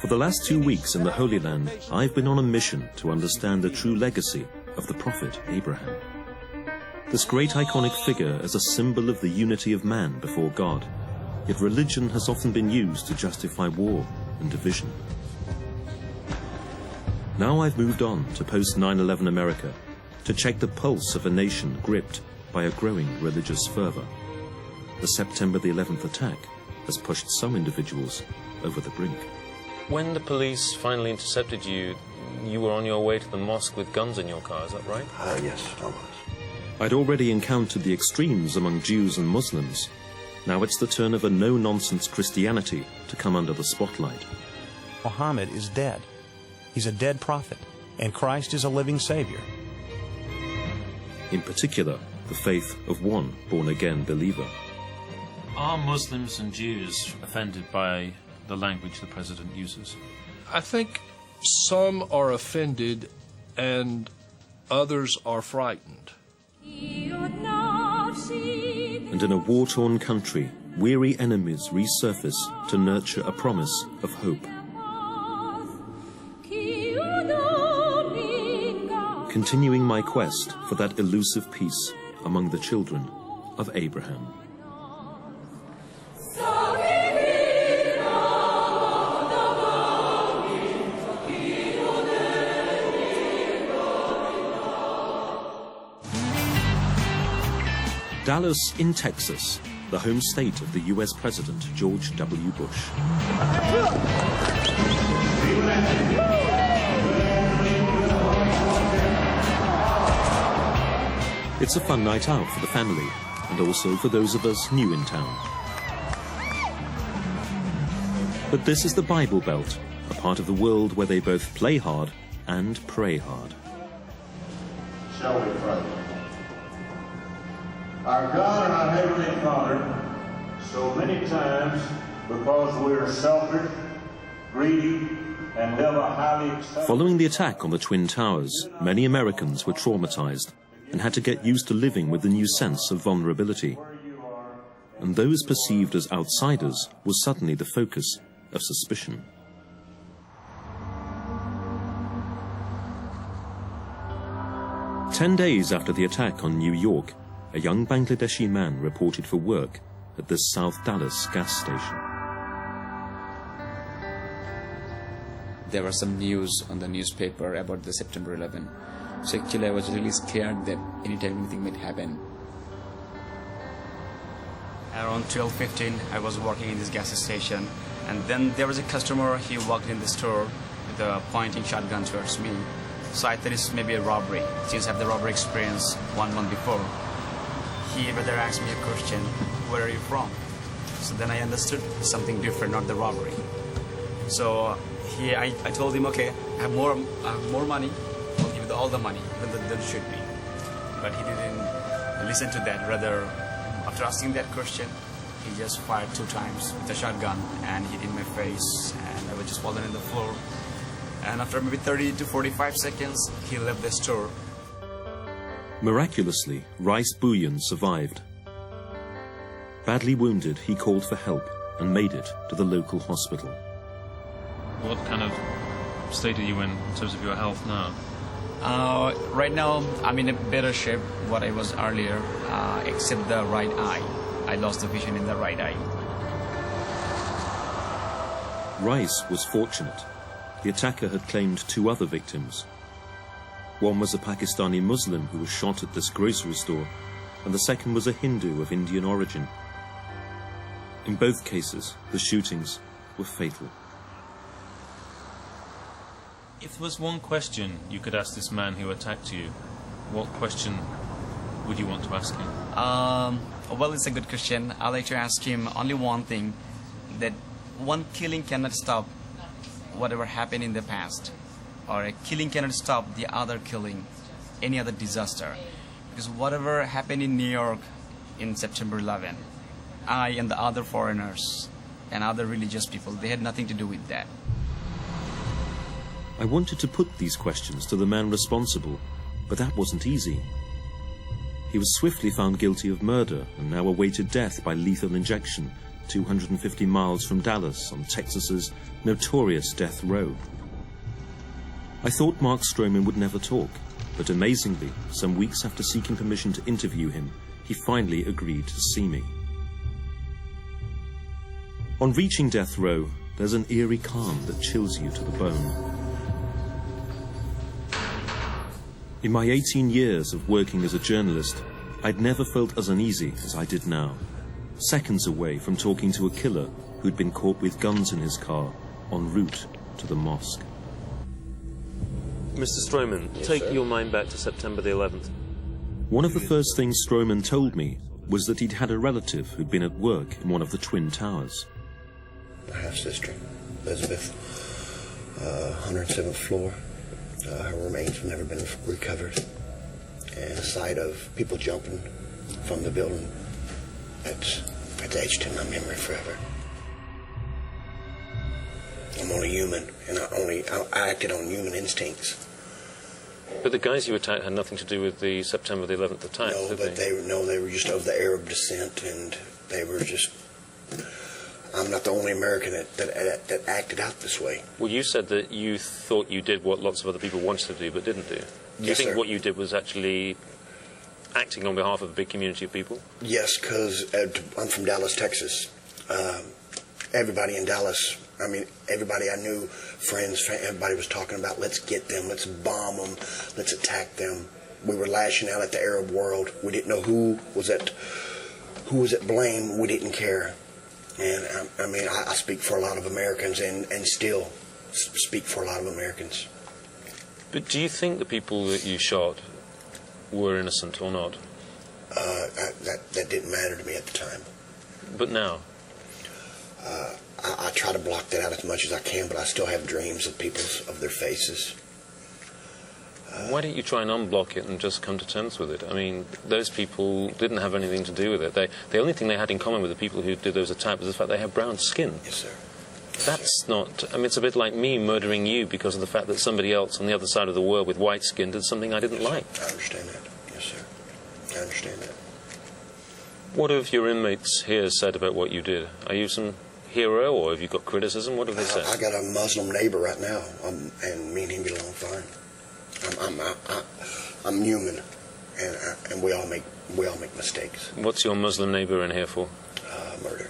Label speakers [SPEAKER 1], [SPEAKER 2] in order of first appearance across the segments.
[SPEAKER 1] For the last 2 weeks in the Holy Land, I've been on a mission to understand the true legacy of the prophet Abraham. This great iconic figure is a symbol of the unity of man before God, yet religion has often been used to justify war and division. Now I've moved on to post-9/11 America to check the pulse of a nation gripped by a growing religious fervor. The September the 11th attack has pushed some individuals over the brink.
[SPEAKER 2] When the police finally intercepted you, you were on your way to the mosque with guns in your car, is that right?
[SPEAKER 3] Yes, I was.
[SPEAKER 1] I'd already encountered the extremes among Jews and Muslims. Now it's the turn of a no-nonsense Christianity to come under the spotlight.
[SPEAKER 4] Muhammad is dead. He's a dead prophet, and Christ is a living Savior.
[SPEAKER 1] In particular, the faith of one born-again believer.
[SPEAKER 2] Are Muslims and Jews offended by the language the president uses?
[SPEAKER 5] I think some are offended and others are frightened.
[SPEAKER 1] And in a war-torn country, weary enemies resurface to nurture a promise of hope. Continuing my quest for that elusive peace among the children of Abraham. Dallas in Texas, the home state of the U.S. President George W. Bush. It's a fun night out for the family, and also for those of us new in town. But this is the Bible Belt, a part of the world where they both play hard and pray hard.
[SPEAKER 6] Shall we pray? Our God and our Heavenly Father, so many times, because we are selfish, greedy, and live a highly...
[SPEAKER 1] Following the attack on the Twin Towers, many Americans were traumatized and had to get used to living with the new sense of vulnerability. And those perceived as outsiders were suddenly the focus of suspicion. "10 days after the attack on New York, a young Bangladeshi man reported for work at this South Dallas gas station.
[SPEAKER 7] There was some news on the newspaper about the September 11. So actually I was really scared that anytime anything might happen.
[SPEAKER 8] Around 12:15, I was working in this gas station, and then there was a customer. He walked in the store with a pointing shotgun towards me. So I thought it's maybe a robbery, since I have the robbery experience 1 month before. He rather asked me a question, "Where are you from?" So then I understood something different, not the robbery. So I told him, okay, I have more money, I'll give you all the money that should be. But he didn't listen to that. Rather, after asking that question, he just fired 2 times with a shotgun and hit in my face, and I was just falling on the floor. And after maybe 30 to 45 seconds, he left the store.
[SPEAKER 1] Miraculously, Rice Bouillon survived. Badly wounded, he called for help and made it to the local hospital.
[SPEAKER 2] What kind of state are you in terms of your health now?
[SPEAKER 8] Right now, I'm in a better shape what I was earlier, except the right eye. I lost the vision in the right eye.
[SPEAKER 1] Rice was fortunate. The attacker had claimed 2 other victims. One was a Pakistani Muslim who was shot at this grocery store, and the second was a Hindu of Indian origin. In both cases, the shootings were fatal.
[SPEAKER 2] If there was one question you could ask this man who attacked you, what question would you want to ask him?
[SPEAKER 8] Well, it's a good question. I'd like to ask him only one thing, that one killing cannot stop whatever happened in the past, or a killing cannot stop the other killing, any other disaster. Because whatever happened in New York in September 11, I and the other foreigners and other religious people, they had nothing to do with that.
[SPEAKER 1] I wanted to put these questions to the man responsible, but that wasn't easy. He was swiftly found guilty of murder and now awaited death by lethal injection 250 miles from Dallas on Texas's notorious death row. I thought Mark Stroman would never talk, but amazingly, some weeks after seeking permission to interview him, he finally agreed to see me. On reaching death row, there's an eerie calm that chills you to the bone. In my 18 years of working as a journalist, I'd never felt as uneasy as I did now, seconds away from talking to a killer who'd been caught with guns in his car en route to the mosque. Mr. Stroman, take
[SPEAKER 3] sir.
[SPEAKER 1] your mind back to September the 11th. One of the first things Stroman told me was that he'd had a relative who'd been at work in one of the Twin Towers.
[SPEAKER 3] My half-sister, Elizabeth, 107th floor. Her remains have never been recovered. And the sight of people jumping from the building, that's etched in my memory forever. I'm only human, and I acted on human instincts.
[SPEAKER 1] But the guys you attacked had nothing to do with the September the 11th attack,
[SPEAKER 3] No,
[SPEAKER 1] did
[SPEAKER 3] but
[SPEAKER 1] they?
[SPEAKER 3] they were just of the Arab descent, and they were just... I'm not the only American that acted out this way.
[SPEAKER 1] Well, you said that you thought you did what lots of other people wanted to do but didn't do. Do you think
[SPEAKER 3] sir.
[SPEAKER 1] what you did was actually acting on behalf of a big community of people?
[SPEAKER 3] Yes, because I'm from Dallas, Texas. Everybody in Dallas, I mean, everybody I knew, friends, everybody was talking about, let's get them, let's bomb them, let's attack them. We were lashing out at the Arab world. We didn't know who was at blame. We didn't care. And I mean, I speak for a lot of Americans and still speak for a lot of Americans.
[SPEAKER 1] But do you think the people that you shot were innocent or not?
[SPEAKER 3] That didn't matter to me at the time.
[SPEAKER 1] But now?
[SPEAKER 3] I try to block that out as much as I can, but I still have dreams of of their faces.
[SPEAKER 1] Why don't you try and unblock it and just come to terms with it? I mean, those people didn't have anything to do with it. The only thing they had in common with the people who did those attacks was the fact they had brown skin.
[SPEAKER 3] Yes, sir.
[SPEAKER 1] That's not... I mean, it's a bit like me murdering you because of the fact that somebody else on the other side of the world with white skin did something I didn't like.
[SPEAKER 3] I understand that. Yes, sir. I understand that.
[SPEAKER 1] What have your inmates here said about what you did? Are you some hero, or have you got criticism? What have they said?
[SPEAKER 3] I got a Muslim neighbor right now, and me and him get along fine. I'm human, and we all make mistakes.
[SPEAKER 1] What's your Muslim neighbor in here for?
[SPEAKER 3] Murder.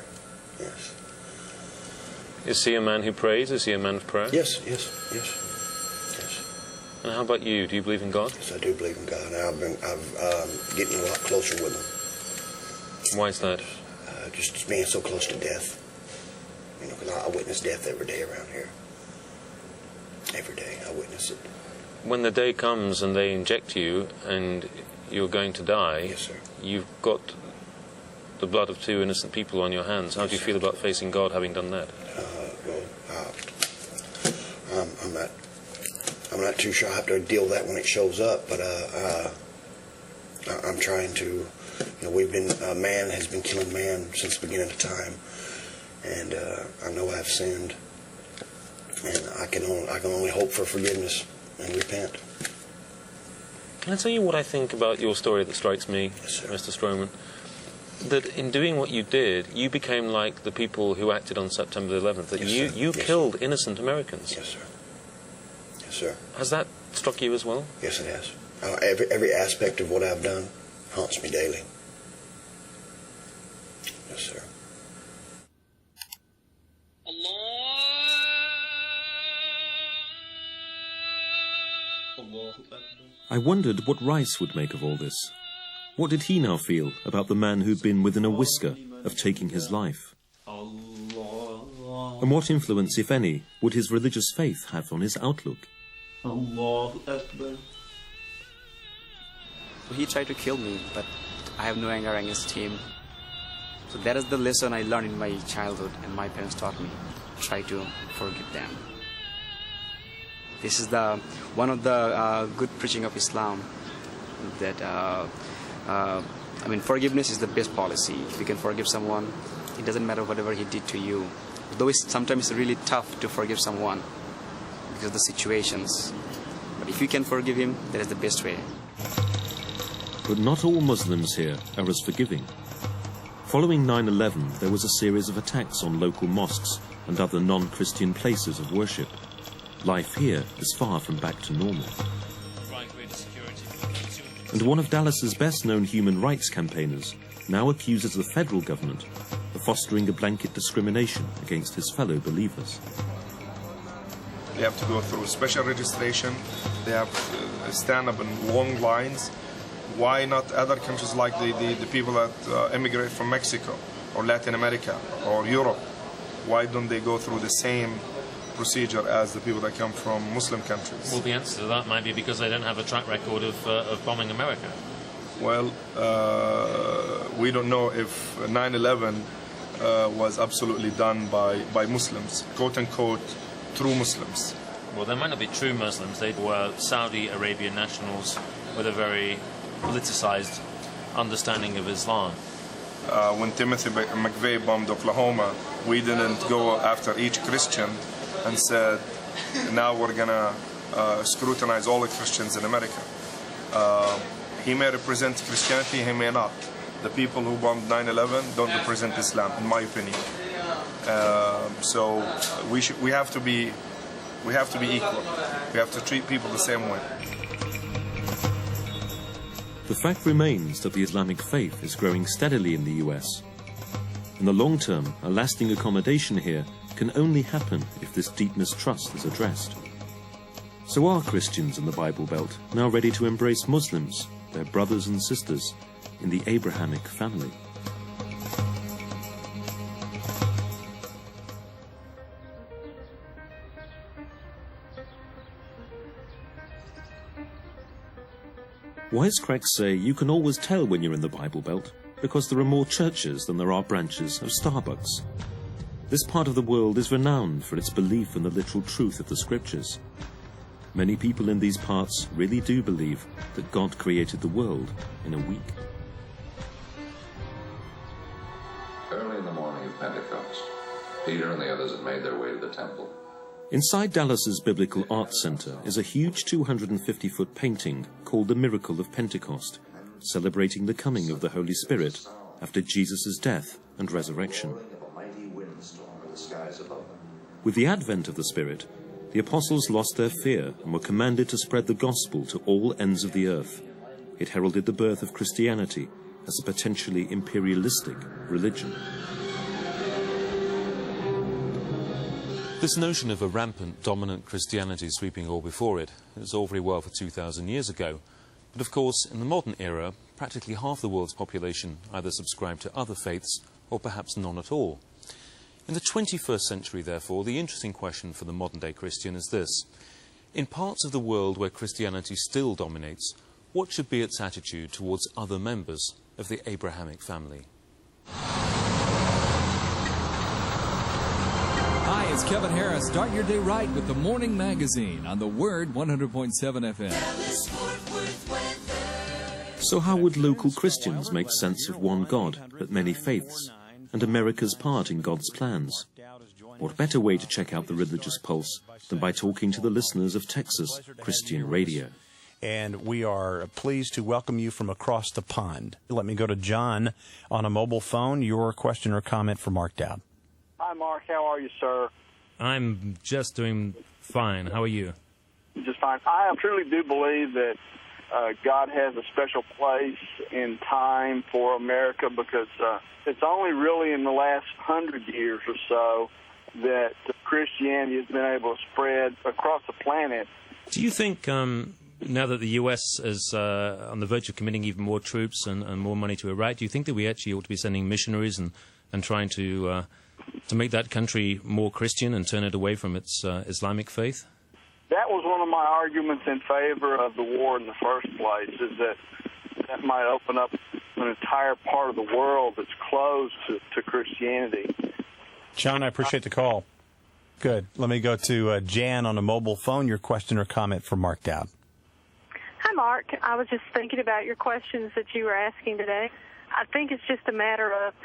[SPEAKER 3] Yes.
[SPEAKER 1] Is he a man who prays? Is he a man of prayer?
[SPEAKER 3] Yes.
[SPEAKER 1] And how about you? Do you believe in God?
[SPEAKER 3] Yes, I do believe in God. Now I've getting a lot closer with him.
[SPEAKER 1] Why is that?
[SPEAKER 3] Just being so close to death. You know, because I witness death every day around here. Every day I witness it.
[SPEAKER 1] When the day comes and they inject you and you're going to die,
[SPEAKER 3] Yes, sir.
[SPEAKER 1] You've got the blood of two innocent people on your hands. How do you feel about facing God having done that?
[SPEAKER 3] I'm not too sure. I have to deal with that when it shows up, but I'm trying to. You know, man has been killing man since the beginning of time, and I know I've sinned, and I can only hope for forgiveness and repent.
[SPEAKER 1] Can I tell you what I think about your story that strikes me,
[SPEAKER 3] Yes, sir.
[SPEAKER 1] Mr. Stroman? That in doing what you did, you became like the people who acted on September the 11th. That
[SPEAKER 3] Yes,
[SPEAKER 1] you
[SPEAKER 3] sir.
[SPEAKER 1] you
[SPEAKER 3] Yes,
[SPEAKER 1] killed innocent Americans.
[SPEAKER 3] Yes, sir. Yes, sir.
[SPEAKER 1] Has that struck you as well?
[SPEAKER 3] Yes, it has. Every aspect of what I've done haunts me daily. Yes, sir.
[SPEAKER 1] I wondered what Rice would make of all this. What did he now feel about the man who'd been within a whisker of taking his life? And what influence, if any, would his religious faith have on his outlook?
[SPEAKER 8] He tried to kill me, but I have no anger against him. So that is the lesson I learned in my childhood, and my parents taught me. Try to forgive them. This is one of the good preaching of Islam, that forgiveness is the best policy. If you can forgive someone, it doesn't matter whatever he did to you. Though sometimes it's really tough to forgive someone because of the situations. But if you can forgive him, that is the best way.
[SPEAKER 1] But not all Muslims here are as forgiving. Following 9/11, there was a series of attacks on local mosques and other non-Christian places of worship. Life here is far from back to normal. And one of Dallas's best-known human rights campaigners now accuses the federal government of fostering a blanket discrimination against his fellow believers.
[SPEAKER 9] They have to go through special registration. They have to stand up in long lines. Why not other countries like the people that immigrate from Mexico or Latin America or Europe? Why don't they go through the same procedure as the people that come from Muslim countries?
[SPEAKER 2] Well, the answer to that might be because they don't have a track record of bombing America.
[SPEAKER 9] Well, we don't know if 9/11 was absolutely done by Muslims, quote-unquote, true Muslims.
[SPEAKER 2] Well, they might not be true Muslims. They were Saudi Arabian nationals with a very politicized understanding of Islam.
[SPEAKER 9] When Timothy McVeigh bombed Oklahoma, we didn't go after each Christian and said, now we're going to scrutinize all the Christians in America. He may represent Christianity, he may not. The people who bombed 9/11 don't represent Islam, in my opinion. So we have to be equal. We have to treat people the same way.
[SPEAKER 1] The fact remains that the Islamic faith is growing steadily in the US. In the long term, a lasting accommodation here can only happen if this deep mistrust is addressed. So are Christians in the Bible Belt now ready to embrace Muslims, their brothers and sisters, in the Abrahamic family? Wisecracks say you can always tell when you're in the Bible Belt because there are more churches than there are branches of Starbucks. This part of the world is renowned for its belief in the literal truth of the scriptures. Many people in these parts really do believe that God created the world in a week.
[SPEAKER 10] Early in the morning of Pentecost, Peter and the others had made their way to the temple.
[SPEAKER 1] Inside Dallas's Biblical Arts Center is a huge 250-foot painting called The Miracle of Pentecost, celebrating the coming of the Holy Spirit after Jesus' death and resurrection. With the advent of the Spirit, the apostles lost their fear and were commanded to spread the gospel to all ends of the earth. It heralded the birth of Christianity as a potentially imperialistic religion.
[SPEAKER 11] This notion of a rampant, dominant Christianity sweeping all before it is all very well for 2,000 years ago. But of course, in the modern era, practically half the world's population either subscribe to other faiths or perhaps none at all. In the 21st century, therefore, the interesting question for the modern-day Christian is this. In parts of the world where Christianity still dominates, what should be its attitude towards other members of the Abrahamic family?
[SPEAKER 12] Hi, it's Kevin Harris. Start your day right with the Morning Magazine on the Word 100.7 FM.
[SPEAKER 1] So how would local Christians make sense of one God, but many faiths, and America's part in God's plans? What better way to check out the religious pulse than by talking to the listeners of Texas Christian Radio?
[SPEAKER 4] And we are pleased to welcome you from across the pond. Let me go to John on a mobile phone. Your question or comment for Mark Dowd.
[SPEAKER 13] Hi, Mark. How are you, sir?
[SPEAKER 2] I'm just doing fine. How are you?
[SPEAKER 13] Just fine. I truly do believe that God has a special place in time for America because it's only really in the last 100 years or so that Christianity has been able to spread across the planet.
[SPEAKER 2] Do you think, now that the U.S. is on the verge of committing even more troops and more money to Iraq, do you think that we actually ought to be sending missionaries and trying to make that country more Christian and turn it away from its Islamic faith?
[SPEAKER 13] That was one of my arguments in favor of the war in the first place, is that might open up an entire part of the world that's closed to Christianity.
[SPEAKER 4] John, I appreciate the call. Good. Let me go to Jan on a mobile phone. Your question or comment for Mark Dowd.
[SPEAKER 14] Hi, Mark. I was just thinking about your questions that you were asking today. I think it's just a matter of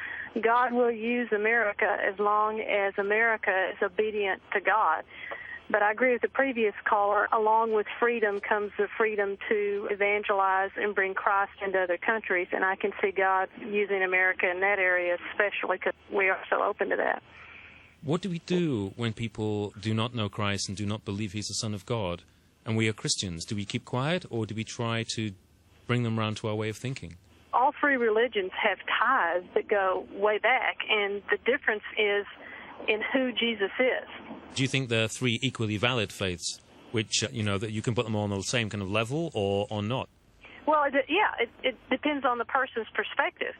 [SPEAKER 14] God will use America as long as America is obedient to God. But I agree with the previous caller. Along with freedom comes the freedom to evangelize and bring Christ into other countries, and I can see God using America in that area, especially because we are so open to that.
[SPEAKER 2] What do we do when people do not know Christ and do not believe he's the Son of God, and we are Christians? Do we keep quiet, or do we try to bring them around to our way of thinking?
[SPEAKER 14] All three religions have ties that go way back, and the difference is in who Jesus is.
[SPEAKER 2] Do you think there are three equally valid faiths, which, that you can put them all on the same kind of level or not?
[SPEAKER 14] Well, it depends on the person's perspective.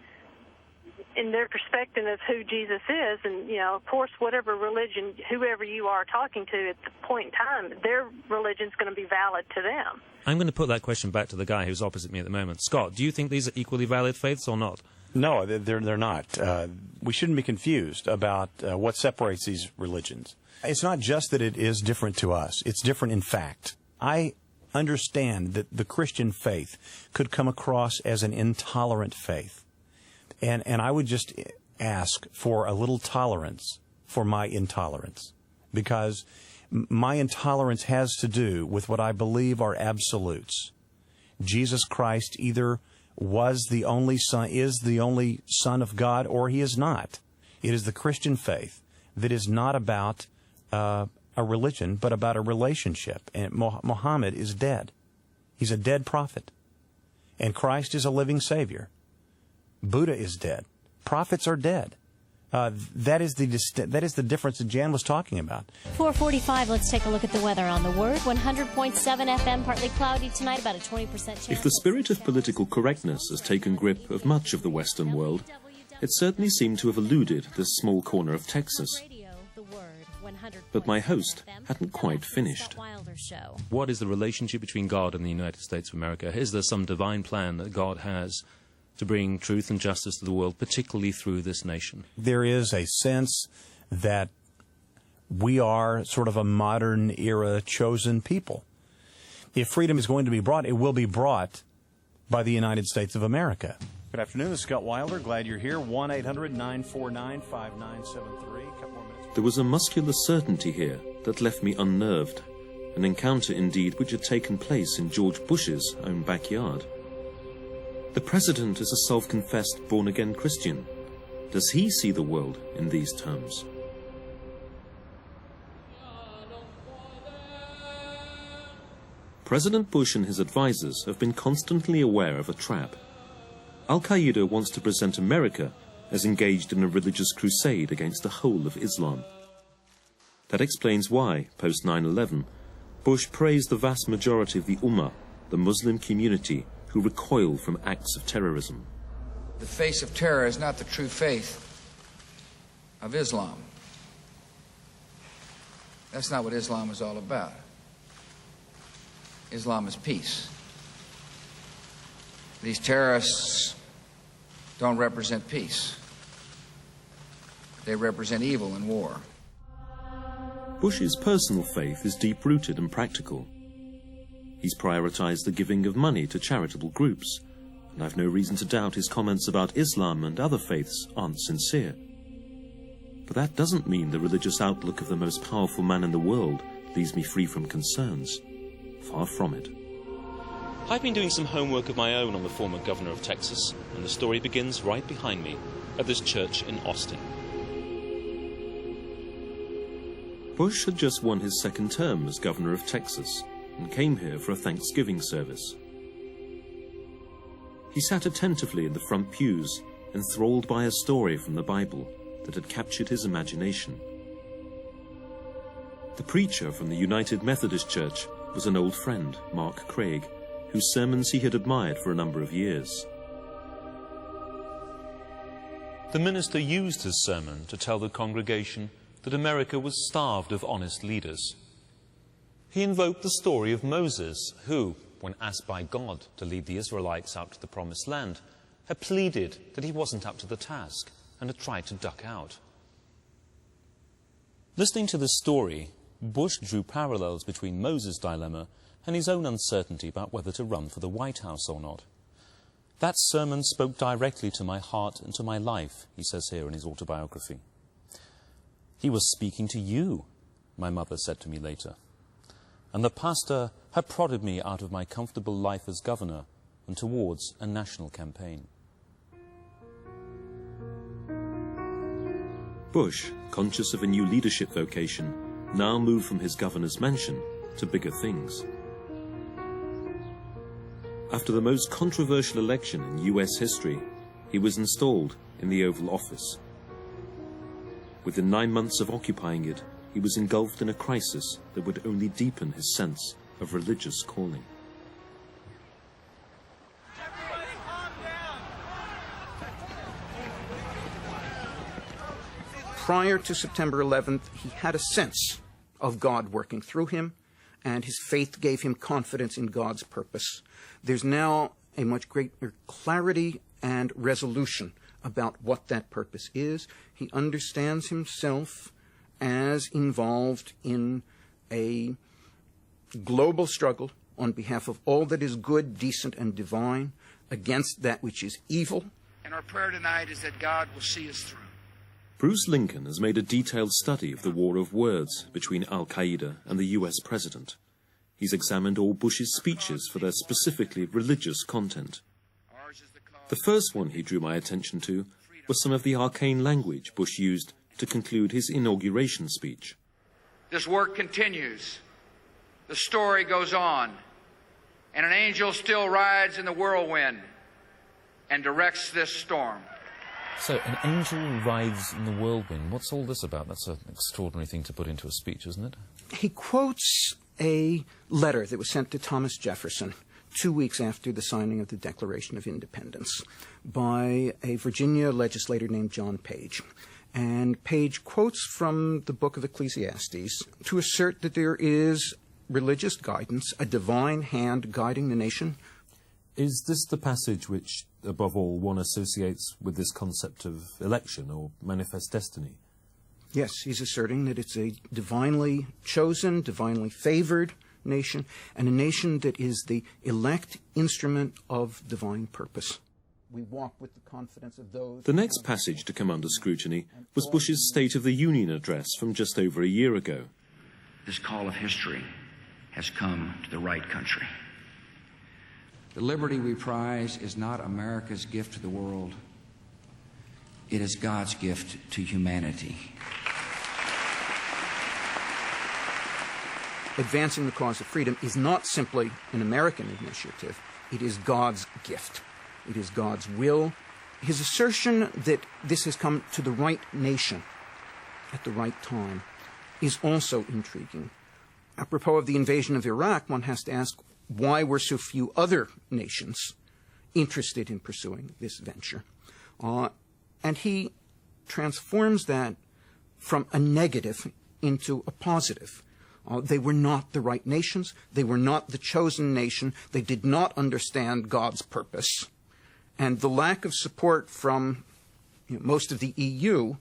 [SPEAKER 14] In their perspective of who Jesus is, and, of course, whatever religion, whoever you are talking to at the point in time, their religion's going to be valid to them.
[SPEAKER 2] I'm going to put that question back to the guy who's opposite me at the moment. Scott, do you think these are equally valid faiths or not?
[SPEAKER 4] No, they're not. We shouldn't be confused about what separates these religions. It's not just that it is different to us. It's different in fact. I understand that the Christian faith could come across as an intolerant faith. And I would just ask for a little tolerance for my intolerance, because my intolerance has to do with what I believe are absolutes. Jesus Christ either was the only Son, is the only Son of God, or he is not. It is the Christian faith that is not about a religion, but about a relationship. And Muhammad is dead. He's a dead prophet. And Christ is a living Savior. Buddha is dead. Prophets are dead. That is the difference that Jan was talking about.
[SPEAKER 15] 4:45. Let's take a look at the weather on the Word. 100.7 FM, partly cloudy tonight, about a 20% chance.
[SPEAKER 1] If the spirit of political correctness has taken grip of much of the Western world, it certainly seemed to have eluded this small corner of Texas. But my host hadn't quite finished.
[SPEAKER 2] What is the relationship between God and the United States of America? Is there some divine plan that God has to bring truth and justice to the world, particularly through this nation?
[SPEAKER 4] There is a sense that we are sort of a modern era chosen people. If freedom is going to be brought, it will be brought by the United States of America. Good afternoon, this is Scott Wilder. Glad you're here. 1-800-949-5973.
[SPEAKER 1] There was a muscular certainty here that left me unnerved, an encounter indeed which had taken place in George Bush's own backyard. The president is a self-confessed born-again Christian. Does he see the world in these terms? President Bush and his advisors have been constantly aware of a trap. Al-Qaeda wants to present America as engaged in a religious crusade against the whole of Islam. That explains why, post 9/11, Bush praised the vast majority of the Ummah, the Muslim community, who recoil from acts of terrorism.
[SPEAKER 16] The face of terror is not the true faith of Islam. That's not what Islam is all about. Islam is peace. These terrorists don't represent peace. They represent evil and war.
[SPEAKER 1] Bush's personal faith is deep-rooted and practical. He's prioritized the giving of money to charitable groups, and I've no reason to doubt his comments about Islam and other faiths aren't sincere. But that doesn't mean the religious outlook of the most powerful man in the world leaves me free from concerns. Far from it.
[SPEAKER 11] I've been doing some homework of my own on the former governor of Texas, and the story begins right behind me at this church in Austin.
[SPEAKER 1] Bush had just won his second term as governor of Texas and came here for a Thanksgiving service. He sat attentively in the front pews, enthralled by a story from the Bible that had captured his imagination. The preacher from the United Methodist Church was an old friend, Mark Craig, whose sermons he had admired for a number of years.
[SPEAKER 11] The minister used his sermon to tell the congregation that America was starved of honest leaders. He invoked the story of Moses, who, when asked by God to lead the Israelites out to the Promised Land, had pleaded that he wasn't up to the task and had tried to duck out. Listening to this story, Bush drew parallels between Moses' dilemma and his own uncertainty about whether to run for the White House or not. That sermon spoke directly to my heart and to my life, he says here in his autobiography. He was speaking to you, my mother said to me later. And the pastor had prodded me out of my comfortable life as governor and towards a national campaign.
[SPEAKER 1] Bush, conscious of a new leadership vocation, now moved from his governor's mansion to bigger things. After the most controversial election in US history, he was installed in the Oval Office. Within 9 months of occupying it, he was engulfed in a crisis that would only deepen his sense of religious calling.
[SPEAKER 17] Prior to September 11th, he had a sense of God working through him, and his faith gave him confidence in God's purpose. There's now a much greater clarity and resolution about what that purpose is. He understands himself as involved in a global struggle on behalf of all that is good, decent, and divine against that which is evil.
[SPEAKER 16] And our prayer tonight is that God will see us through.
[SPEAKER 1] Bruce Lincoln has made a detailed study of the war of words between Al-Qaeda and the US president. He's examined all Bush's speeches for their specifically religious content. The first one he drew my attention to was some of the arcane language Bush used to conclude his inauguration speech.
[SPEAKER 16] This work continues. The story goes on. And an angel still rides in the whirlwind and directs this storm.
[SPEAKER 11] So, an angel rides in the whirlwind. What's all this about? That's an extraordinary thing to put into a speech, isn't it?
[SPEAKER 17] He quotes a letter that was sent to Thomas Jefferson 2 weeks after the signing of the Declaration of Independence by a Virginia legislator named John Page. And Page quotes from the book of Ecclesiastes to assert that there is religious guidance, a divine hand guiding the nation.
[SPEAKER 1] Is this the passage which, above all, one associates with this concept of election or manifest destiny?
[SPEAKER 17] Yes, he's asserting that it's a divinely chosen, divinely favored nation, and a nation that is the elect instrument of divine purpose. We walk with the confidence of those...
[SPEAKER 1] The next passage to come under scrutiny was Bush's State of the Union address from just over a year ago.
[SPEAKER 18] This call of history has come to the right country.
[SPEAKER 16] The liberty we prize is not America's gift to the world. It is God's gift to humanity.
[SPEAKER 17] Advancing the cause of freedom is not simply an American initiative. It is God's gift. It is God's will. His assertion that this has come to the right nation at the right time is also intriguing. Apropos of the invasion of Iraq, one has to ask, why were so few other nations interested in pursuing this venture? And he transforms that from a negative into a positive. They were not the right nations. They were not the chosen nation. They did not understand God's purpose. And the lack of support from most of the EU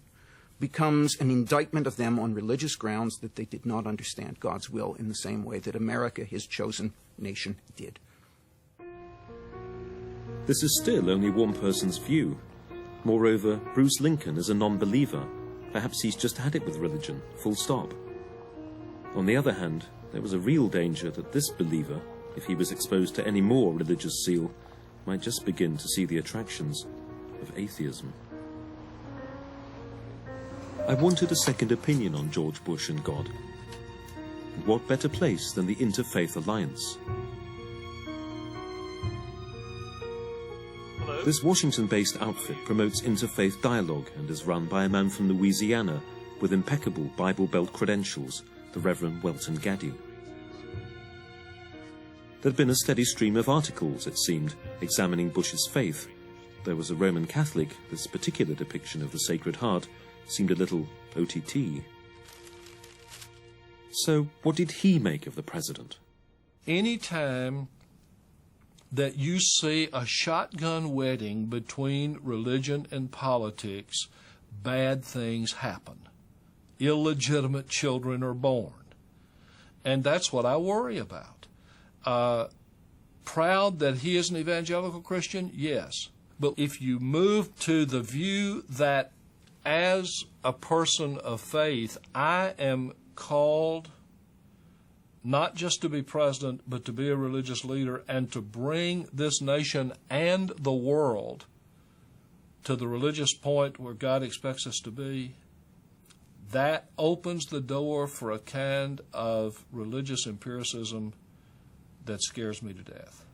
[SPEAKER 17] becomes an indictment of them on religious grounds that they did not understand God's will in the same way that America, his chosen nation, did.
[SPEAKER 1] This is still only one person's view. Moreover, Bruce Lincoln is a non-believer. Perhaps he's just had it with religion, full stop. On the other hand, there was a real danger that this believer, if he was exposed to any more religious zeal, might just begin to see the attractions of atheism. I wanted a second opinion on George Bush and God. And what better place than the Interfaith Alliance? Hello. This Washington-based outfit promotes interfaith dialogue and is run by a man from Louisiana with impeccable Bible Belt credentials, the Reverend Welton Gaddy. There'd been a steady stream of articles, it seemed, examining Bush's faith. There was a Roman Catholic, this particular depiction of the Sacred Heart seemed a little OTT. So what did he make of the president?
[SPEAKER 5] Any time that you see a shotgun wedding between religion and politics, bad things happen. Illegitimate children are born. And that's what I worry about. Proud that he is an evangelical Christian? Yes. But if you move to the view that as a person of faith, I am called not just to be president, but to be a religious leader and to bring this nation and the world to the religious point where God expects us to be, that opens the door for a kind of religious empiricism that scares me to death.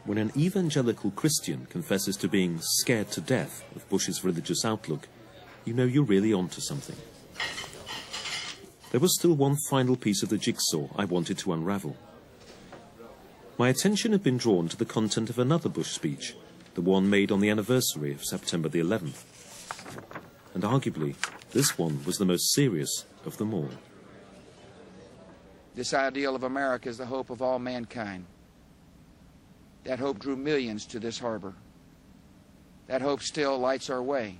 [SPEAKER 1] When an evangelical Christian confesses to being scared to death of Bush's religious outlook, you know you're really onto something. There was still one final piece of the jigsaw I wanted to unravel. My attention had been drawn to the content of another Bush speech, the one made on the anniversary of September the 11th. And arguably, this one was the most serious of them all.
[SPEAKER 16] This ideal of America is the hope of all mankind. That hope drew millions to this harbor. That hope still lights our way.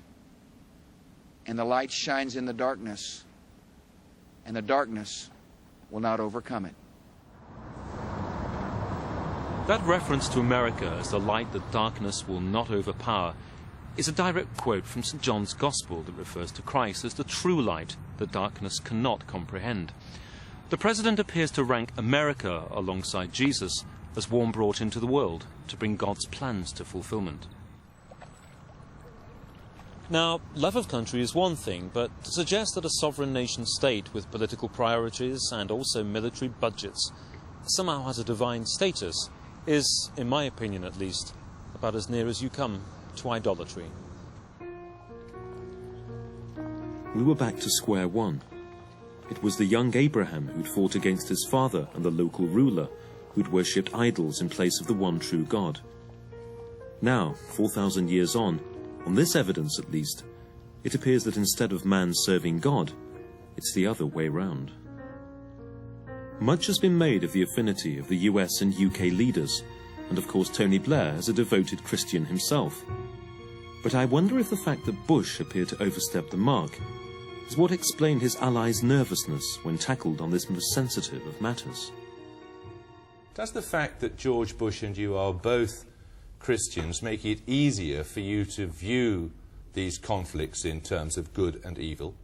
[SPEAKER 16] And the light shines in the darkness, and the darkness will not overcome it.
[SPEAKER 11] That reference to America as the light that darkness will not overpower is a direct quote from St. John's Gospel that refers to Christ as the true light that darkness cannot comprehend. The president appears to rank America alongside Jesus as one brought into the world to bring God's plans to fulfillment. Now, love of country is one thing, but to suggest that a sovereign nation-state with political priorities and also military budgets somehow has a divine status is, in my opinion at least, about as near as you come to idolatry.
[SPEAKER 1] We were back to square one. It was the young Abraham who'd fought against his father and the local ruler, who'd worshipped idols in place of the one true God. Now, 4,000 years on this evidence at least, it appears that instead of man serving God, it's the other way round. Much has been made of the affinity of the US and UK leaders, and of course Tony Blair is a devoted Christian himself. But I wonder if the fact that Bush appeared to overstep the mark is what explained his allies' nervousness when tackled on this most sensitive of matters.
[SPEAKER 19] Does the fact that George Bush and you are both Christians make it easier for you to view these conflicts in terms of good and evil?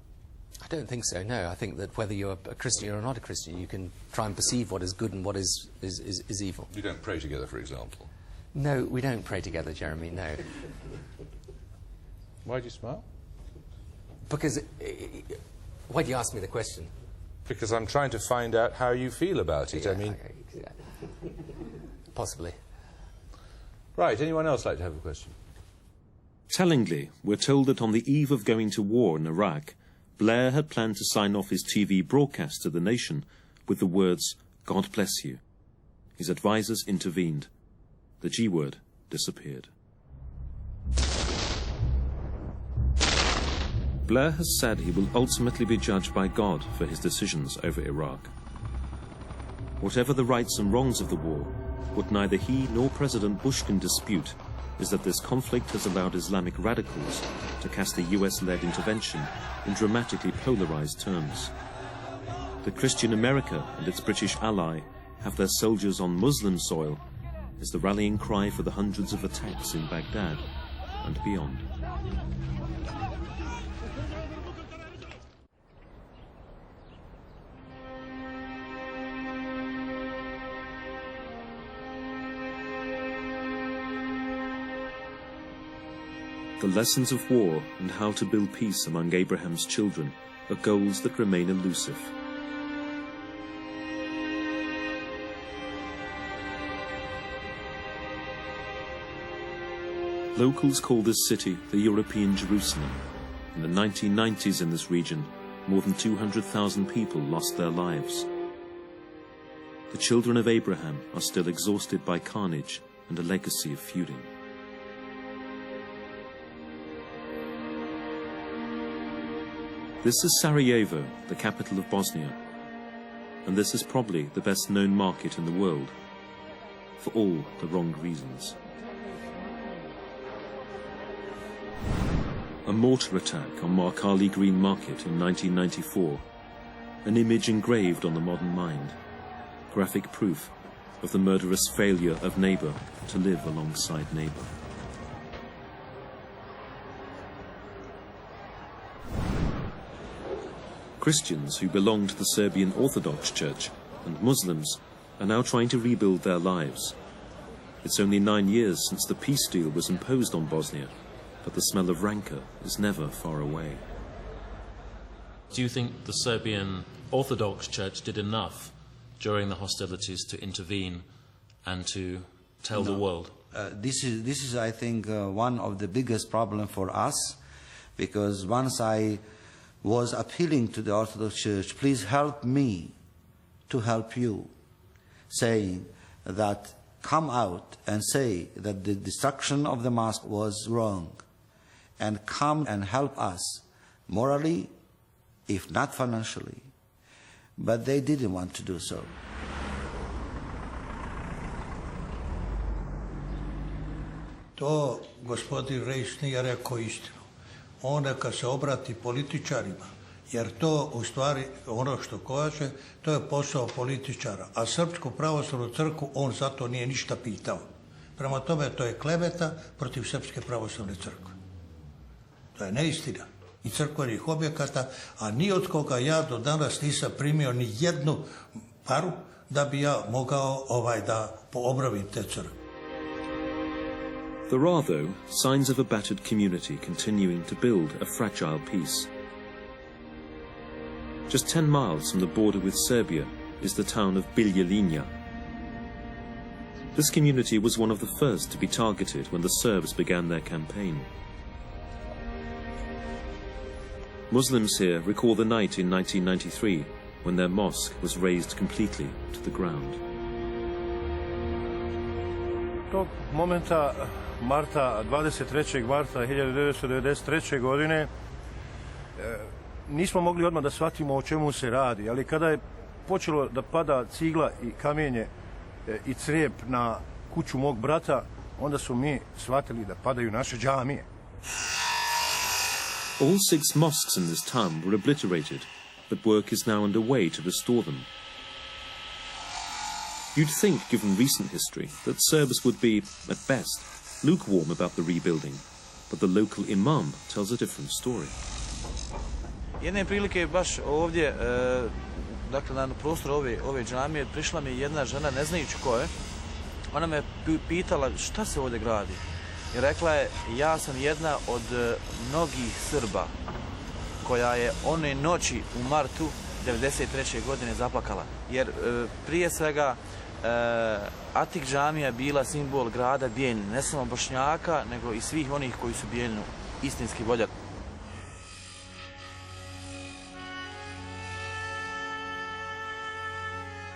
[SPEAKER 20] I don't think so, no. I think that whether you're a Christian or not a Christian, you can try and perceive what is good and what is evil.
[SPEAKER 19] You don't pray together, for example?
[SPEAKER 20] No, we don't pray together, Jeremy, no.
[SPEAKER 19] Why do you smile?
[SPEAKER 20] Because... why do you ask me the question?
[SPEAKER 19] Because I'm trying to find out how you feel about it.
[SPEAKER 20] Yeah,
[SPEAKER 19] I mean...
[SPEAKER 20] Possibly.
[SPEAKER 19] Right, anyone else like to have a question?
[SPEAKER 1] Tellingly, we're told that on the eve of going to war in Iraq, Blair had planned to sign off his TV broadcast to the nation with the words, "God bless you." His advisors intervened. The G word disappeared. Blair has said he will ultimately be judged by God for his decisions over Iraq. Whatever the rights and wrongs of the war, what neither he nor President Bush can dispute is that this conflict has allowed Islamic radicals to cast a US-led intervention in dramatically polarized terms. That Christian America and its British ally have their soldiers on Muslim soil is the rallying cry for the hundreds of attacks in Baghdad and beyond. The lessons of war and how to build peace among Abraham's children are goals that remain elusive. Locals call this city the European Jerusalem. In the 1990s in this region, more than 200,000 people lost their lives. The children of Abraham are still exhausted by carnage and a legacy of feuding. This is Sarajevo, the capital of Bosnia, and this is probably the best known market in the world, for all the wrong reasons. A mortar attack on Markali Green Market in 1994, an image engraved on the modern mind, graphic proof of the murderous failure of neighbour to live alongside neighbour. Christians who belong to the Serbian Orthodox Church and Muslims are now trying to rebuild their lives. It's only 9 years since the peace deal was imposed on Bosnia, but the smell of rancor is never far away.
[SPEAKER 2] Do you think the Serbian Orthodox Church did enough during the hostilities to intervene and to tell the world?
[SPEAKER 21] This is, I think, one of the biggest problems for us, because once I was appealing to the Orthodox Church, please help me to help you, saying that come out and say that the destruction of the mosque was wrong, and come and help us morally, if not financially. But they didn't want to do so.
[SPEAKER 22] To gospodin Reis nije rekao istinu. On neka se obrati političarima, jer to u stvari ono što kaže, to je posao političara. A Srpsku pravoslavnu crkvu on zato nije ništa pitao. Prema tome to je kleveta protiv Srpske pravoslavne crkve. To je neistina i crkvenih objekata, a ni od koga ja do danas nisam primio ni jednu paru da bi ja mogao da poobravim te crkve.
[SPEAKER 1] There are, though, signs of a battered community continuing to build a fragile peace. Just 10 miles from the border with Serbia is the town of Biljelinja. This community was one of the first to be targeted when the Serbs began their campaign. Muslims here recall the night in 1993 when their mosque was razed completely to the ground.
[SPEAKER 6] Tog momenta, marta, 23. marta 1993. godine, nismo mogli odmah da shvatimo o čemu se radi, ali kada je počelo da pada cigla i kamenje i crijep na kuću mog brata, onda su mi shvatili da padaju naše džamije.
[SPEAKER 1] All 6 mosques in this town were obliterated, but work is now underway to restore them. You'd think, given recent history, that Serbs would be, at best, lukewarm about the rebuilding, but the local imam tells a different story.
[SPEAKER 23] Jedne prilike baš ovdje, dakle na prostoru ove džamije, prišla mi jedna žena, ne znajući ko je. Ona me pitala šta se ovdje gradi. I rekla je, ja sam jedna od mnogih Srba koja je one noći u martu 1993. godine zaplakala. Jer prije svega Atik džamija bila simbol grada Bijeljine, ne samo Bošnjaka, nego i svih onih koji su Bijeljinu istinski voljeli.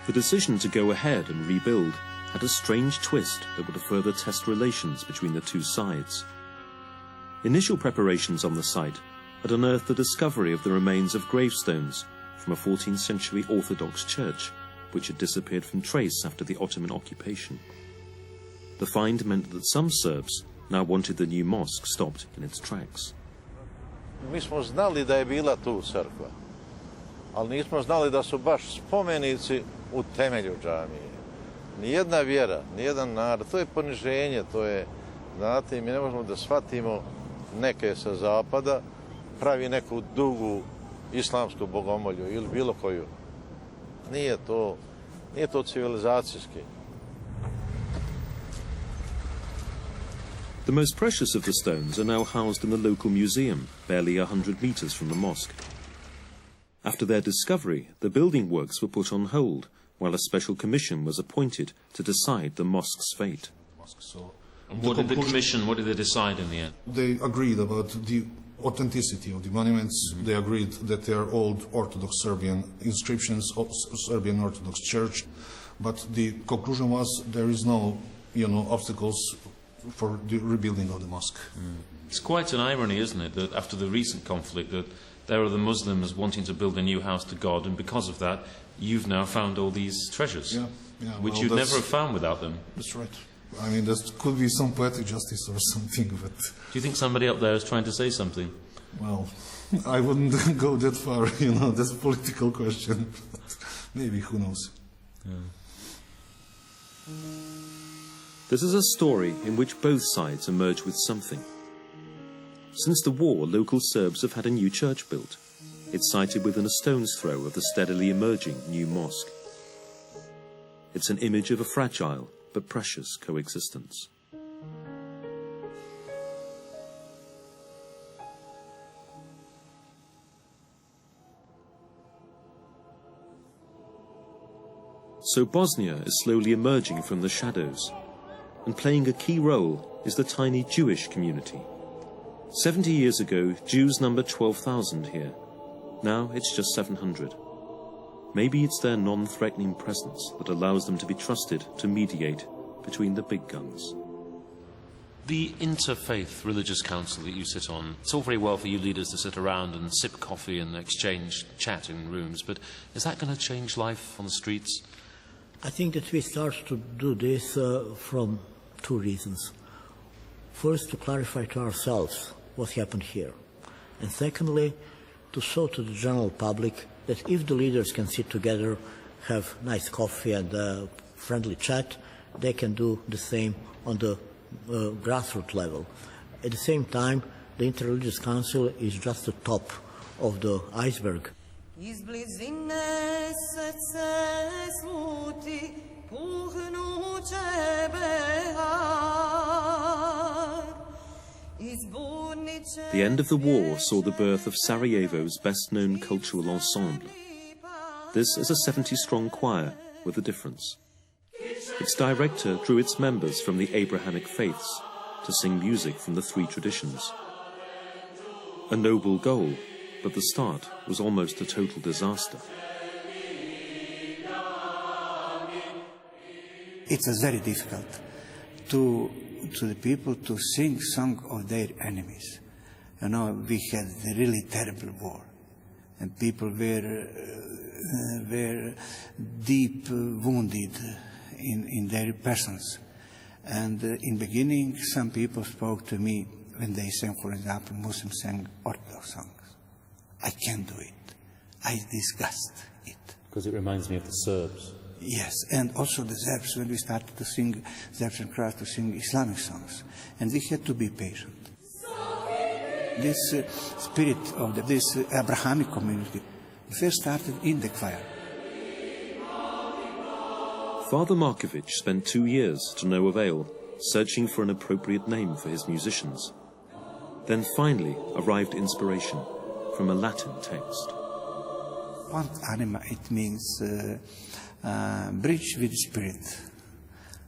[SPEAKER 1] The decision to go ahead and rebuild had a strange twist that would further test relations between the two sides. Initial preparations on the site had unearthed the discovery of the remains of gravestones from a 14th century Orthodox church, which had disappeared from trace after the Ottoman occupation. The find meant that some Serbs now wanted the new mosque stopped in its tracks.
[SPEAKER 6] Mi smo znali da je bila tu crkva, ali nismo znali da su baš spomenici u temelju džamije. Nijedna vjera, nijedan narod, to je poniženje, to je, znate, mi ne možemo da shvatimo neke sa zapada, pravi neku dugu islamsku bogomolju ili bilo koju. Nije to civilizacijski.
[SPEAKER 1] The most precious of the stones are now housed in the local museum, barely 100 meters from the mosque. After their discovery, the building works were put on hold, while a special commission was appointed to decide the mosque's fate.
[SPEAKER 2] And what did they decide in the end?
[SPEAKER 24] They agreed about the authenticity of the monuments. They agreed that they are old Orthodox Serbian inscriptions of Serbian Orthodox Church, but the conclusion was there is no, obstacles for the rebuilding of the mosque.
[SPEAKER 2] It's quite an irony, isn't it, that after the recent conflict, that there are the Muslims wanting to build a new house to God, and because of that, you've now found all these treasures, which you'd never have found without them.
[SPEAKER 24] That's right. I mean, that could be some poetic justice or something, but...
[SPEAKER 2] Do you think somebody up there is trying to say something?
[SPEAKER 24] Well, I wouldn't go that far, that's a political question. But maybe, who knows?
[SPEAKER 1] This is a story in which both sides emerge with something. Since the war, local Serbs have had a new church built. It's sited within a stone's throw of the steadily emerging new mosque. It's an image of a fragile but precious coexistence. So Bosnia is slowly emerging from the shadows, and playing a key role is the tiny Jewish community. 70 years ago, Jews numbered 12,000 here. Now it's just 700. Maybe it's their non-threatening presence that allows them to be trusted to mediate between the big guns.
[SPEAKER 11] The interfaith religious council that you sit on, it's all very well for you leaders to sit around and sip coffee and exchange chat in rooms, but is that going to change life on the streets?
[SPEAKER 3] I think that we start to do this from two reasons. First, to clarify to ourselves what happened here. And secondly, to show to the general public that if the leaders can sit together, have nice coffee and friendly chat, they can do the same on the grassroots level. At the same time, the Interreligious Council is just the top of the iceberg.
[SPEAKER 7] Iz blizine se sluti puhnuće behar.
[SPEAKER 1] The end of the war saw the birth of Sarajevo's best-known cultural ensemble. This is a 70-strong choir with a difference. Its director drew its members from the Abrahamic faiths to sing music from the three traditions. A noble goal, but the start was almost a total disaster.
[SPEAKER 22] It was very difficult to the people to sing song of their enemies. You know, we had a really terrible war, and people were deep wounded in their persons. And in beginning, some people spoke to me when they sang, for example, Muslims sang Orthodox songs. I can't do it. I disgust it.
[SPEAKER 11] Because it reminds me of the Serbs.
[SPEAKER 22] Yes, and also the Serbs, when we started to sing, Serbs and Croats to sing Islamic songs. And we had to be patient. This spirit of this Abrahamic community first started in the choir.
[SPEAKER 1] Father Markovic spent 2 years, to no avail, searching for an appropriate name for his musicians. Then finally arrived inspiration from a Latin text.
[SPEAKER 22] Pont anima, it means bridge with spirit.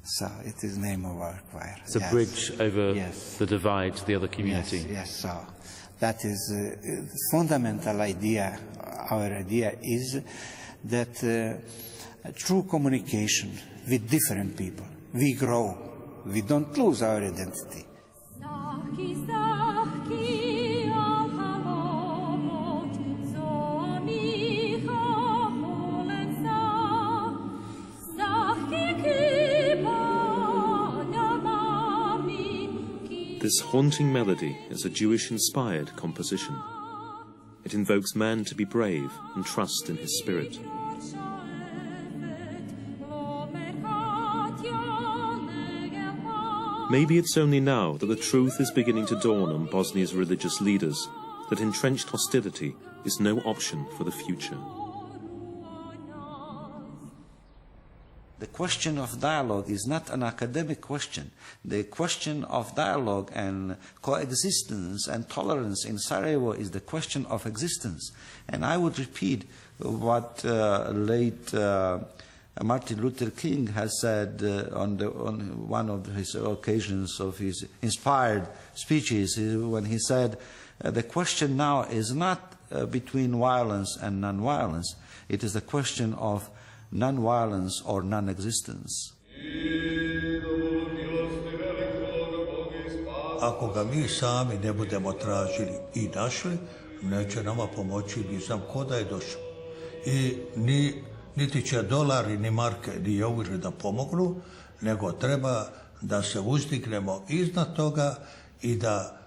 [SPEAKER 22] So it is the name of our choir.
[SPEAKER 11] It's a bridge over the divide to the other community.
[SPEAKER 22] Yes, so that is the fundamental idea. Our idea is that through communication with different people, we grow. We don't lose our identity.
[SPEAKER 1] This haunting melody is a Jewish-inspired composition. It invokes man to be brave and trust in his spirit. Maybe it's only now that the truth is beginning to dawn on Bosnia's religious leaders that entrenched hostility is no option for the future.
[SPEAKER 21] The question of dialogue is not an academic question. The question of dialogue and coexistence and tolerance in Sarajevo is the question of existence. And I would repeat what late Martin Luther King has said on one of his occasions of his inspired speeches, when he said, the question now is not between violence and non-violence. It is the question of non-violence or non-existence.
[SPEAKER 22] Ako ga mi sami ne budemo tražili i našli, neće nama pomoći ni znam ko da je došao. I niti će dolari, ni marke, ni euri da pomognu, nego treba da se uzdignemo iznad toga i da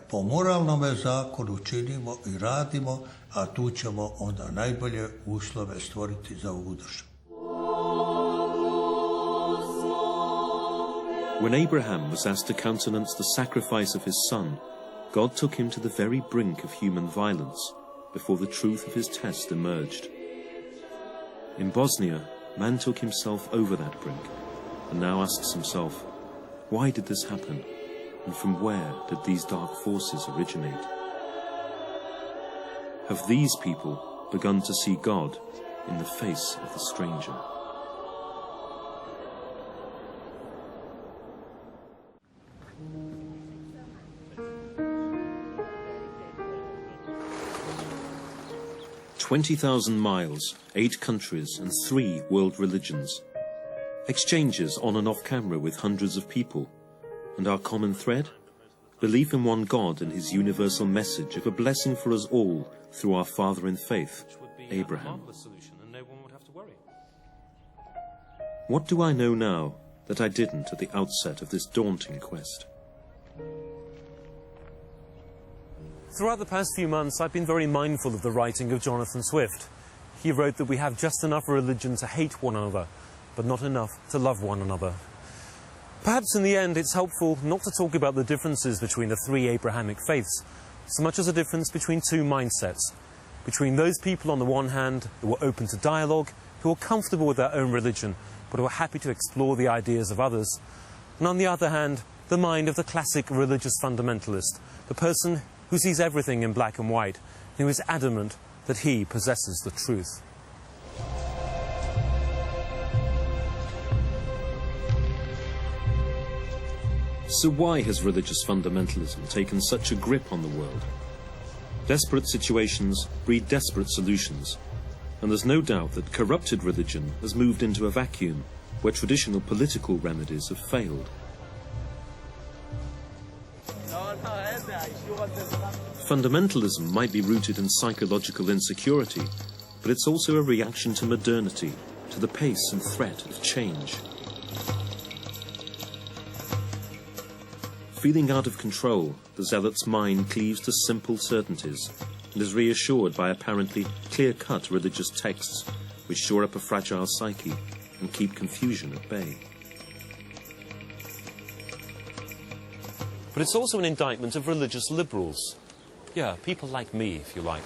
[SPEAKER 22] po moralnome zakonu činimo i radimo, a tu ćemo onda najbolje uslove stvoriti za ovu državu.
[SPEAKER 1] When Abraham was asked to countenance the sacrifice of his son, God took him to the very brink of human violence before the truth of his test emerged. In Bosnia, man took himself over that brink and now asks himself, why did this happen? And from where did these dark forces originate? Have these people begun to see God in the face of the stranger? "20,000 miles, 8 countries and 3 world religions. Exchanges on and off camera with hundreds of people. And our common thread? Belief in one God and his universal message of a blessing for us all through our father in faith, Abraham. What do I know now that I didn't at the outset of this daunting quest?"
[SPEAKER 11] Throughout the past few months, I've been very mindful of the writing of Jonathan Swift. He wrote that we have just enough religion to hate one another, but not enough to love one another. Perhaps in the end, it's helpful not to talk about the differences between the 3 Abrahamic faiths, so much as a difference between 2 mindsets. Between those people on the one hand who are open to dialogue, who are comfortable with their own religion, but who are happy to explore the ideas of others, and on the other hand, the mind of the classic religious fundamentalist, the person who sees everything in black and white, and who is adamant that he possesses the truth.
[SPEAKER 1] So why has religious fundamentalism taken such a grip on the world? Desperate situations breed desperate solutions, and there's no doubt that corrupted religion has moved into a vacuum where traditional political remedies have failed. Fundamentalism might be rooted in psychological insecurity, but it's also a reaction to modernity, to the pace and threat of change. Feeling out of control, the zealot's mind cleaves to simple certainties and is reassured by apparently clear-cut religious texts which shore up a fragile psyche and keep confusion at bay.
[SPEAKER 11] But it's also an indictment of religious liberals. Yeah, people like me, if you like,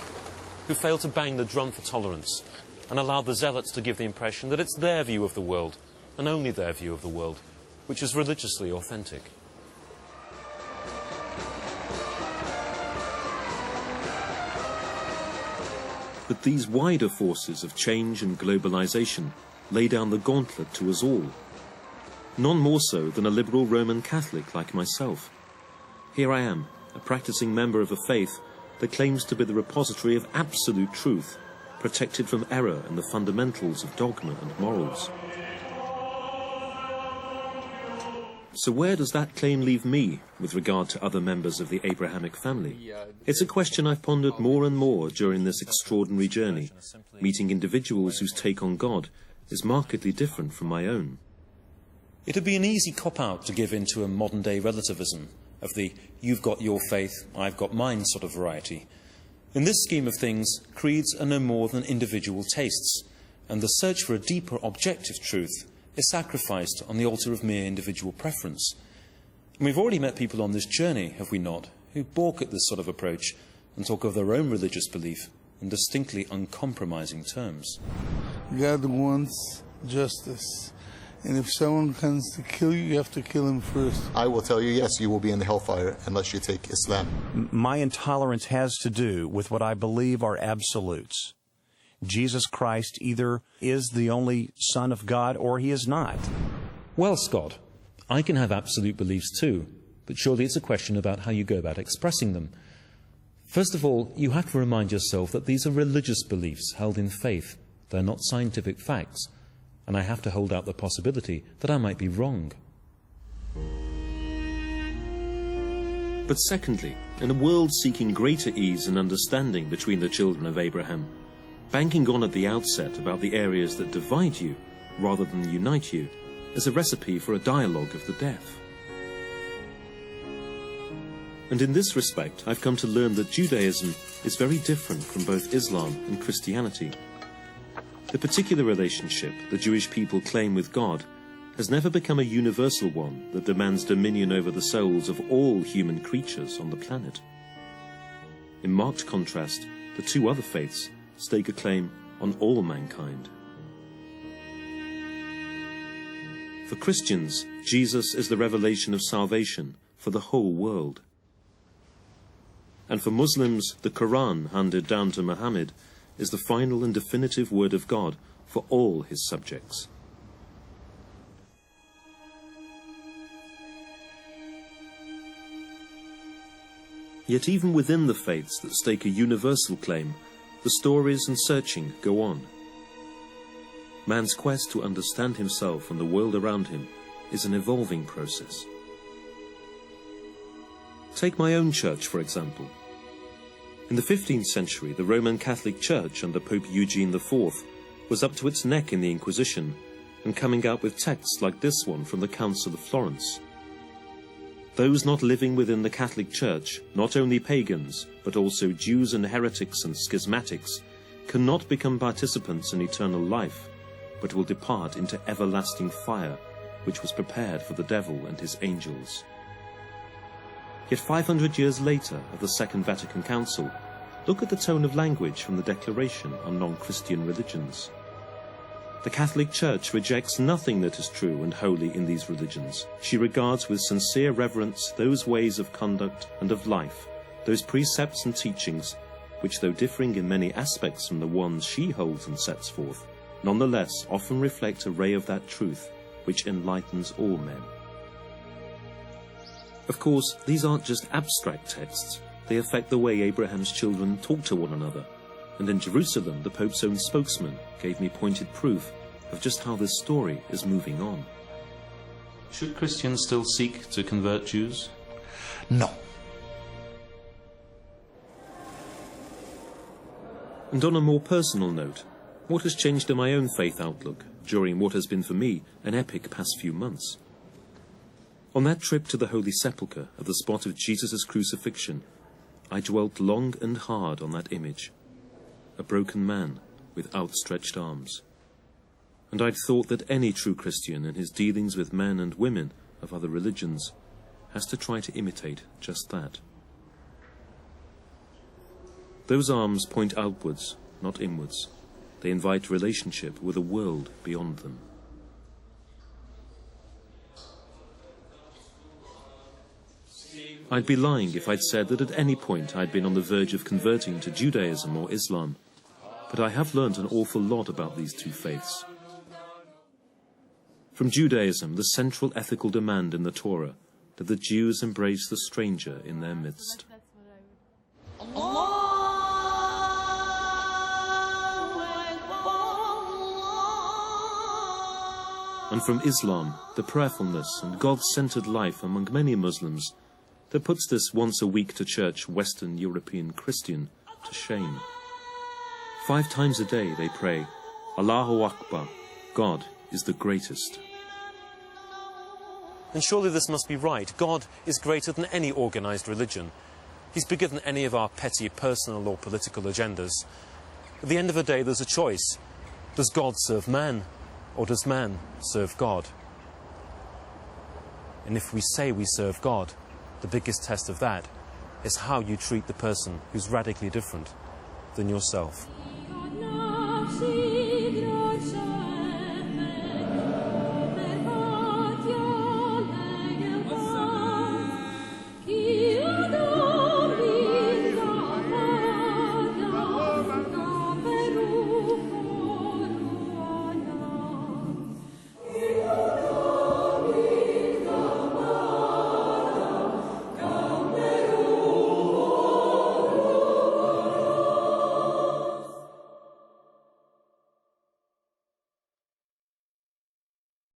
[SPEAKER 11] who fail to bang the drum for tolerance and allow the zealots to give the impression that it's their view of the world, and only their view of the world, which is religiously authentic.
[SPEAKER 1] But these wider forces of change and globalization lay down the gauntlet to us all. None more so than a liberal Roman Catholic like myself. Here I am, a practicing member of a faith that claims to be the repository of absolute truth, protected from error and the fundamentals of dogma and morals. So where does that claim leave me with regard to other members of the Abrahamic family? It's a question I've pondered more and more during this extraordinary journey, meeting individuals whose take on God is markedly different from my own.
[SPEAKER 11] It'd be an easy cop-out to give in to a modern-day relativism of the you've got your faith, I've got mine sort of variety. In this scheme of things, creeds are no more than individual tastes, and the search for a deeper objective truth is sacrificed on the altar of mere individual preference. And we've already met people on this journey, have we not, who balk at this sort of approach and talk of their own religious belief in distinctly uncompromising terms.
[SPEAKER 8] God wants justice. And if someone comes to kill you, you have to kill him first.
[SPEAKER 9] I will tell you, yes, you will be in the hellfire unless you take Islam.
[SPEAKER 4] My intolerance has to do with what I believe are absolutes. Jesus Christ either is the only Son of God or he is not.
[SPEAKER 11] Well, Scott, I can have absolute beliefs too, but surely it's a question about how you go about expressing them. First of all, you have to remind yourself that these are religious beliefs held in faith. They're not scientific facts, and I have to hold out the possibility that I might be wrong.
[SPEAKER 1] But secondly, in a world seeking greater ease and understanding between the children of Abraham, banking on at the outset about the areas that divide you rather than unite you is a recipe for a dialogue of the deaf. And in this respect, I've come to learn that Judaism is very different from both Islam and Christianity. The particular relationship the Jewish people claim with God has never become a universal one that demands dominion over the souls of all human creatures on the planet. In marked contrast, the two other faiths stake a claim on all mankind. For Christians, Jesus is the revelation of salvation for the whole world. And for Muslims, the Quran handed down to Muhammad is the final and definitive word of God for all his subjects. Yet even within the faiths that stake a universal claim, the stories and searching go on. Man's quest to understand himself and the world around him is an evolving process. Take my own church, for example. In the 15th century, the Roman Catholic Church under Pope Eugene IV was up to its neck in the Inquisition and coming out with texts like this one from the Council of Florence. Those not living within the Catholic Church, not only pagans, but also Jews and heretics and schismatics, cannot become participants in eternal life, but will depart into everlasting fire, which was prepared for the devil and his angels. Yet 500 years later, at the Second Vatican Council, look at the tone of language from the Declaration on Non-Christian Religions. The Catholic Church rejects nothing that is true and holy in these religions. She regards with sincere reverence those ways of conduct and of life, those precepts and teachings, which, though differing in many aspects from the ones she holds and sets forth, nonetheless often reflect a ray of that truth which enlightens all men. Of course, these aren't just abstract texts. They affect the way Abraham's children talk to one another. And in Jerusalem, the Pope's own spokesman gave me pointed proof of just how this story is moving on.
[SPEAKER 11] Should Christians still seek to convert Jews?
[SPEAKER 24] No.
[SPEAKER 1] And on a more personal note, what has changed in my own faith outlook during what has been for me an epic past few months? On that trip to the Holy Sepulchre at the spot of Jesus' crucifixion, I dwelt long and hard on that image. A broken man with outstretched arms. And I'd thought that any true Christian in his dealings with men and women of other religions has to try to imitate just that. Those arms point outwards, not inwards. They invite relationship with a world beyond them. I'd be lying if I'd said that at any point I'd been on the verge of converting to Judaism or Islam, but I have learned an awful lot about these two faiths. From Judaism, the central ethical demand in the Torah that the Jews embrace the stranger in their midst. And from Islam, the prayerfulness and God-centered life among many Muslims that puts this once-a-week-to-church Western European Christian to shame. 5 times a day they pray, Allahu Akbar, God is the greatest.
[SPEAKER 11] And surely this must be right. God is greater than any organised religion. He's bigger than any of our petty personal or political agendas. At the end of the day, there's a choice. Does God serve man, or does man serve God? And if we say we serve God, the biggest test of that is how you treat the person who's radically different than yourself.